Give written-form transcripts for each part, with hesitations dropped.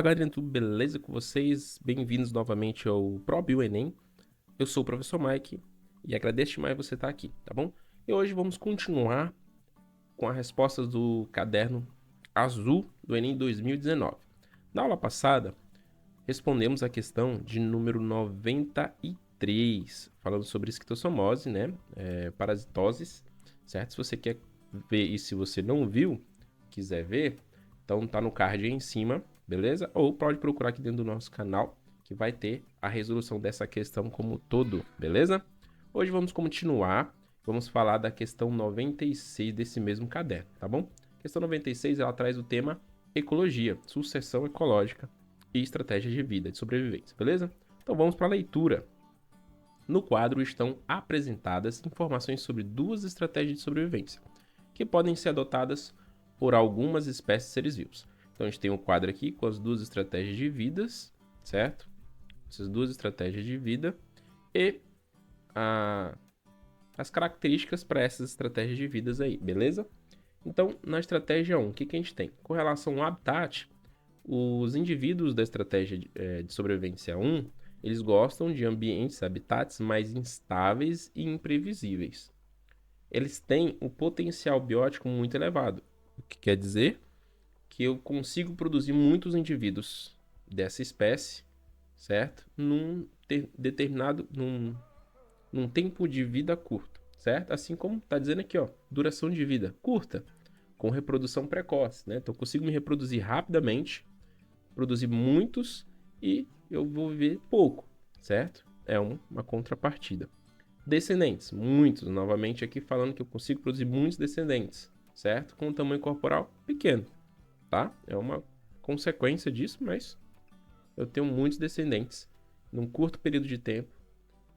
Fala galera, tudo beleza com vocês? Bem-vindos novamente ao ProBio Enem. Eu sou o professor Mike e agradeço demais você estar aqui, tá bom? E hoje vamos continuar com as respostas do caderno azul do Enem 2019. Na aula passada, respondemos a questão de número 93, falando sobre esquistossomose, né? Parasitoses, certo? Se você quer ver e se você não viu, quiser ver, então tá no card aí em cima, beleza? Ou pode procurar aqui dentro do nosso canal, que vai ter a resolução dessa questão como todo, beleza? Hoje vamos continuar, vamos falar da questão 96 desse mesmo caderno, tá bom? A questão 96, ela traz o tema ecologia, sucessão ecológica e estratégia de vida, de sobrevivência, beleza? Então vamos para a leitura. No quadro estão apresentadas informações sobre duas estratégias de sobrevivência, que podem ser adotadas por algumas espécies de seres vivos. Então a gente tem um quadro aqui com as duas estratégias de vidas, certo? Essas duas estratégias de vida e as características para essas estratégias de vidas aí, beleza? Então, na estratégia 1, o que a gente tem? Com relação ao habitat, os indivíduos da estratégia de sobrevivência 1, eles gostam de ambientes, habitats mais instáveis e imprevisíveis. Eles têm um potencial biótico muito elevado, o que quer dizer que eu consigo produzir muitos indivíduos dessa espécie, certo? Num tempo de vida curto, certo? Assim como está dizendo aqui, ó, duração de vida curta, com reprodução precoce, né? Então eu consigo me reproduzir rapidamente, produzir muitos e eu vou viver pouco, certo? É uma contrapartida. Descendentes, muitos, novamente aqui falando que eu consigo produzir muitos descendentes, certo? Com um tamanho corporal pequeno, tá? É uma consequência disso, mas eu tenho muitos descendentes num curto período de tempo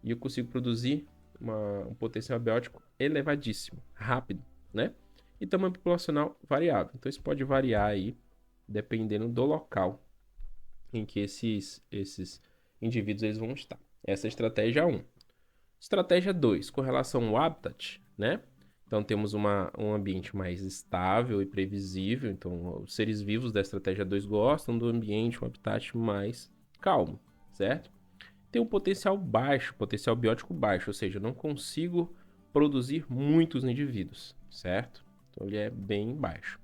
e eu consigo produzir um potencial biótico elevadíssimo, rápido, né? E tamanho populacional variável. Então isso pode variar aí, dependendo do local em que esses indivíduos eles vão estar. Essa é a estratégia 1. Estratégia 2, com relação ao habitat, né? Então temos um ambiente mais estável e previsível. Então os seres vivos da estratégia 2 gostam do ambiente, um habitat mais calmo, certo? Tem um potencial baixo, potencial biótico baixo, ou seja, eu não consigo produzir muitos indivíduos, certo? Então ele é bem baixo.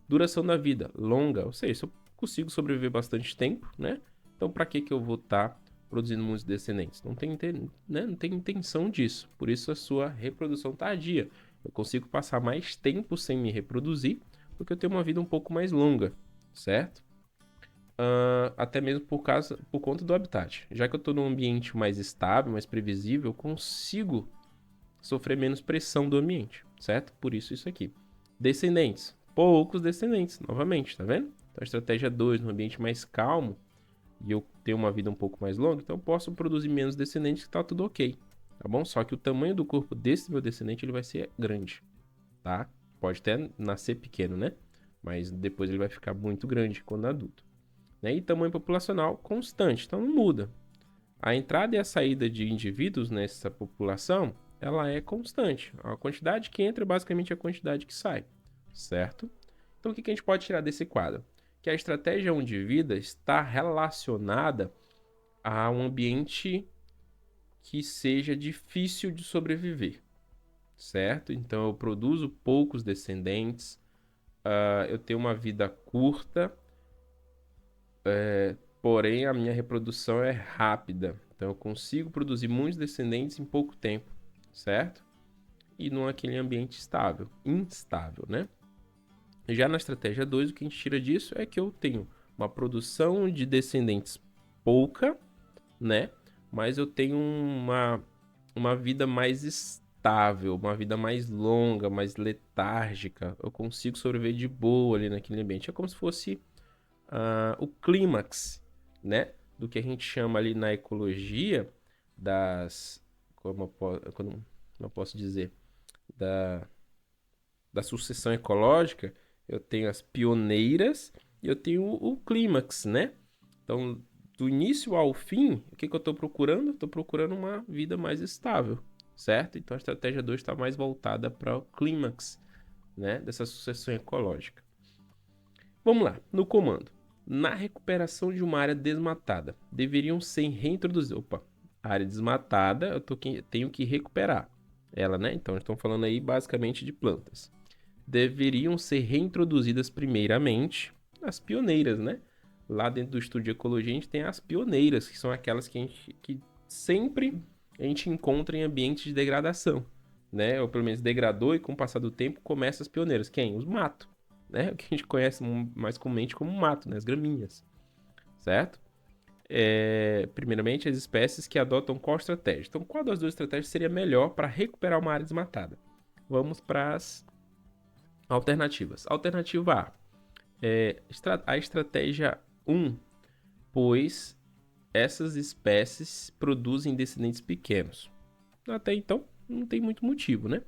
Duração da vida, longa, ou seja, se eu consigo sobreviver bastante tempo, né? Então para que eu vou estar produzindo muitos descendentes? Não tem intenção disso, por isso a sua reprodução tardia. Eu consigo passar mais tempo sem me reproduzir, porque eu tenho uma vida um pouco mais longa, certo? Até mesmo por conta do habitat. Já que eu estou num ambiente mais estável, mais previsível, eu consigo sofrer menos pressão do ambiente, certo? Por isso aqui. Descendentes. Poucos descendentes, novamente, tá vendo? Então a estratégia 2, num ambiente mais calmo, e eu tenho uma vida um pouco mais longa, então eu posso produzir menos descendentes que tá tudo ok, tá bom? Só que o tamanho do corpo desse meu descendente, ele vai ser grande, tá? Pode até nascer pequeno, né? Mas depois ele vai ficar muito grande quando adulto. Né? E tamanho populacional constante, então não muda. A entrada e a saída de indivíduos nessa população, ela é constante. A quantidade que entra é basicamente a quantidade que sai, certo? Então o que a gente pode tirar desse quadro? Que a estratégia 1 de vida está relacionada a um ambiente que seja difícil de sobreviver, certo? Então eu produzo poucos descendentes, eu tenho uma vida curta, porém a minha reprodução é rápida. Então eu consigo produzir muitos descendentes em pouco tempo, certo? E não aquele ambiente instável, né? Já na estratégia 2, o que a gente tira disso é que eu tenho uma produção de descendentes pouca, né? Mas eu tenho uma vida mais estável, uma vida mais longa, mais letárgica. Eu consigo sobreviver de boa ali naquele ambiente. É como se fosse o clímax, né? Do que a gente chama ali na ecologia como eu posso dizer, da sucessão ecológica. Eu tenho as pioneiras e eu tenho o clímax, né? Então, do início ao fim, o que eu estou procurando? Estou procurando uma vida mais estável, certo? Então, a estratégia 2 está mais voltada para o clímax, né? Dessa sucessão ecológica. Vamos lá, no comando. Na recuperação de uma área desmatada, deveriam ser reintroduzidas. Opa, a área desmatada, tenho que recuperar ela, né? Então, estão falando aí basicamente de plantas. Deveriam ser reintroduzidas primeiramente as pioneiras, né? Lá dentro do estudo de ecologia, a gente tem as pioneiras, que são aquelas que sempre a gente encontra em ambientes de degradação, né? Ou pelo menos degradou e com o passar do tempo começa as pioneiras. Quem? Os matos, né? O que a gente conhece mais comumente como mato, né? As graminhas, certo? Primeiramente, as espécies que adotam qual estratégia? Então, qual das duas estratégias seria melhor para recuperar uma área desmatada? Vamos para as alternativas. Alternativa A, a estratégia 1, pois essas espécies produzem descendentes pequenos. Até então, não tem muito motivo, né?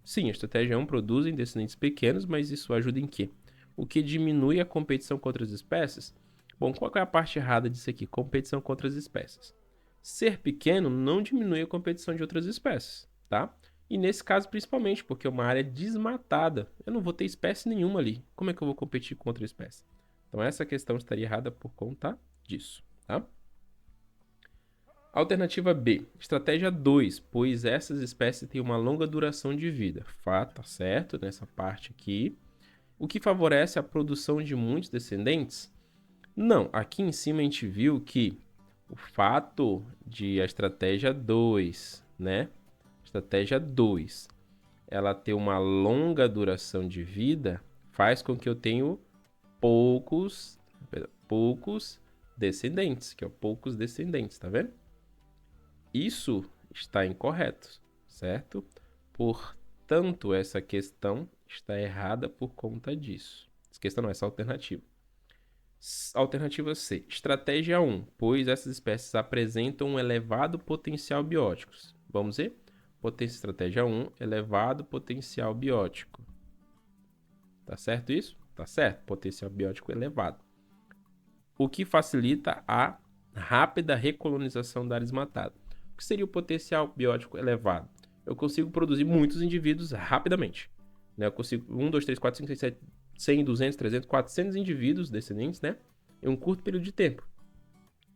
Sim, a estratégia 1 produzem descendentes pequenos, mas isso ajuda em quê? O que diminui a competição contra as espécies? Bom, qual é a parte errada disso aqui? Competição contra as espécies. Ser pequeno não diminui a competição de outras espécies, tá? E nesse caso, principalmente, porque é uma área desmatada. Eu não vou ter espécie nenhuma ali. Como é que eu vou competir com outra espécie? Então, essa questão estaria errada por conta disso, tá? Alternativa B, estratégia 2, pois essas espécies têm uma longa duração de vida. Fato, tá certo, nessa parte aqui. O que favorece a produção de muitos descendentes? Não, aqui em cima a gente viu que o fato de a estratégia 2, né? Estratégia 2, ela ter uma longa duração de vida, faz com que eu tenha poucos descendentes, que é poucos descendentes, tá vendo? Isso está incorreto, certo? Portanto, essa questão está errada por conta disso. Essa questão não, essa alternativa. Alternativa C. Estratégia 1, pois essas espécies apresentam um elevado potencial biótico. Vamos ver? Estratégia 1, elevado potencial biótico. Tá certo isso? Tá certo, potencial biótico elevado. O que facilita a rápida recolonização da área desmatada. O que seria o potencial biótico elevado? Eu consigo produzir muitos indivíduos rapidamente. Né? Eu consigo 1, 2, 3, 4, 5, 6, 7, 100, 200, 300, 400 indivíduos descendentes, né? Em um curto período de tempo.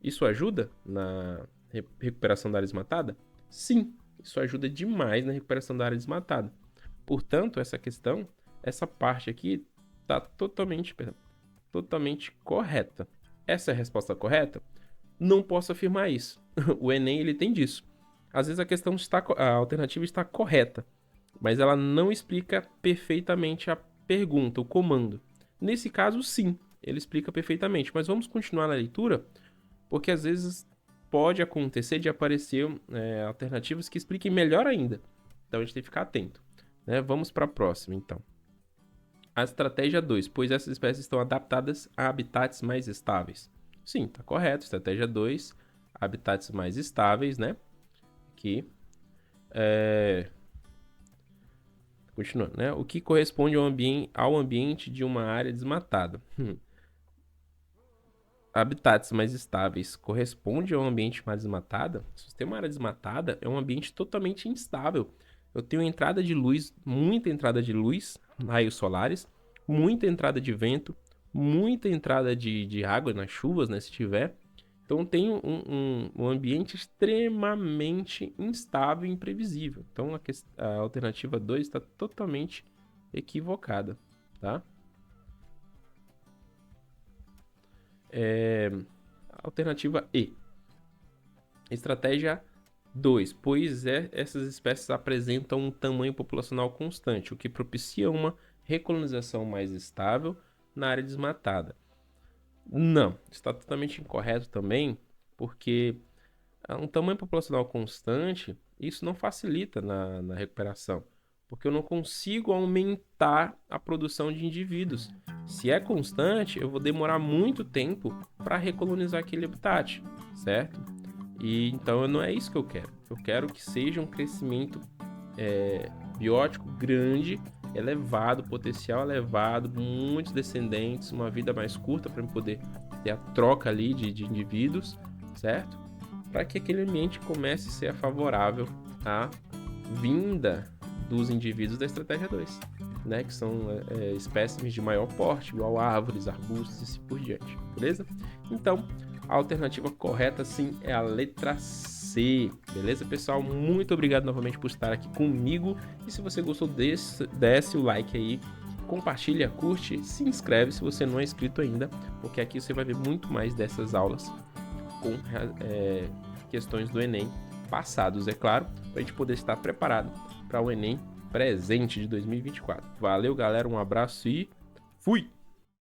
Isso ajuda na recuperação da área desmatada? Sim, isso ajuda demais na recuperação da área desmatada. Portanto, essa questão, essa parte aqui, está totalmente correta. Essa é a resposta correta? Não posso afirmar isso. O Enem ele tem disso. Às vezes a alternativa está correta, mas ela não explica perfeitamente a pergunta, o comando. Nesse caso, sim, ele explica perfeitamente. Mas vamos continuar na leitura, porque às vezes pode acontecer de aparecer alternativas que expliquem melhor ainda. Então a gente tem que ficar atento, né? Vamos para a próxima, então. A estratégia 2, pois essas espécies estão adaptadas a habitats mais estáveis. Sim, tá correto. Estratégia 2, habitats mais estáveis, né? Aqui. Continuando, né? O que corresponde ao ambiente de uma área desmatada? Habitats mais estáveis corresponde ao ambiente mais desmatada? Se você tem uma área desmatada, é um ambiente totalmente instável. Eu tenho entrada de luz, muita entrada de luz, raios solares, muita entrada de vento, muita entrada de água nas chuvas, né, se tiver. Então tem um ambiente extremamente instável e imprevisível. Então a alternativa 2 está totalmente equivocada, tá? Alternativa E. Estratégia 2. Pois essas espécies apresentam um tamanho populacional constante, o que propicia uma recolonização mais estável na área desmatada. Não, está totalmente incorreto também, porque um tamanho populacional constante, isso não facilita na recuperação, porque eu não consigo aumentar a produção de indivíduos. Se é constante, eu vou demorar muito tempo para recolonizar aquele habitat, certo? E então não é isso que eu quero. Eu quero que seja um crescimento biótico grande, elevado, potencial elevado, muitos descendentes, uma vida mais curta para eu poder ter a troca ali de indivíduos, certo? Para que aquele ambiente comece a ser favorável à vinda dos indivíduos da estratégia 2, né? Que são espécimes de maior porte, igual árvores, arbustos e assim por diante, beleza? Então, a alternativa correta, sim, é a letra C, beleza, pessoal? Muito obrigado novamente por estar aqui comigo. E se você gostou, desce o like aí, compartilha, curte, se inscreve se você não é inscrito ainda, porque aqui você vai ver muito mais dessas aulas com questões do Enem passados, é claro, para a gente poder estar preparado para o Enem presente de 2024. Valeu, galera, um abraço e fui!